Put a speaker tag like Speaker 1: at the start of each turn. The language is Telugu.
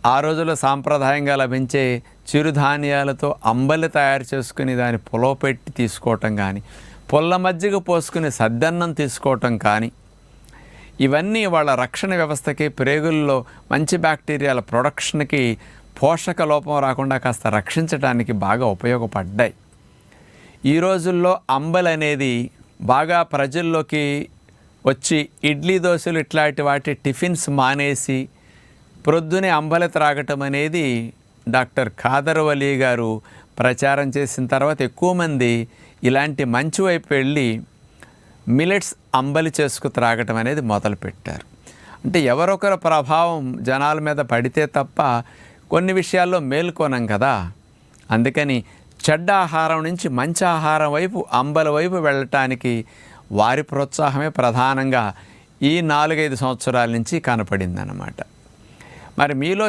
Speaker 1: ఆ రోజుల్లో సాంప్రదాయంగా లభించే చిరుధాన్యాలతో అంబలి తయారు చేసుకుని దాన్ని పులవ పెట్టి తీసుకోవటం కానీ, పుల్ల మజ్జిగ పోసుకుని సద్దన్నం తీసుకోవటం కానీ, ఇవన్నీ వాళ్ళ రక్షణ వ్యవస్థకి, ప్రేగుల్లో మంచి బ్యాక్టీరియాల ప్రొడక్షన్కి, పోషక లోపం రాకుండా కాస్త రక్షించడానికి బాగా ఉపయోగపడ్డాయి. ఈ రోజుల్లో అంబలి అనేది బాగా ప్రజల్లోకి వచ్చి ఇడ్లీ దోశలు ఇట్లాంటి వాటి టిఫిన్స్ మానేసి ప్రొద్దునే అంబలి త్రాగటం అనేది డాక్టర్ ఖాదర్ వలీ గారు ప్రచారం చేసిన తర్వాత ఎక్కువ మంది ఇలాంటి మంచి వైపు వెళ్ళి మిలెట్స్ అంబలి చేసుకు త్రాగటం అనేది మొదలుపెట్టారు. అంటే ఎవరొకరు ప్రభావం జనాల మీద పడితే తప్ప కొన్ని విషయాల్లో మేల్కొనం కదా. అందుకని చెడ్డ ఆహారం నుంచి మంచి ఆహారం వైపు, అంబలి వైపు వెళ్ళటానికి వారి ప్రోత్సాహమే ప్రధానంగా ఈ 4-5 సంవత్సరాల నుంచి కనపడిందన్నమాట. మరి మీలో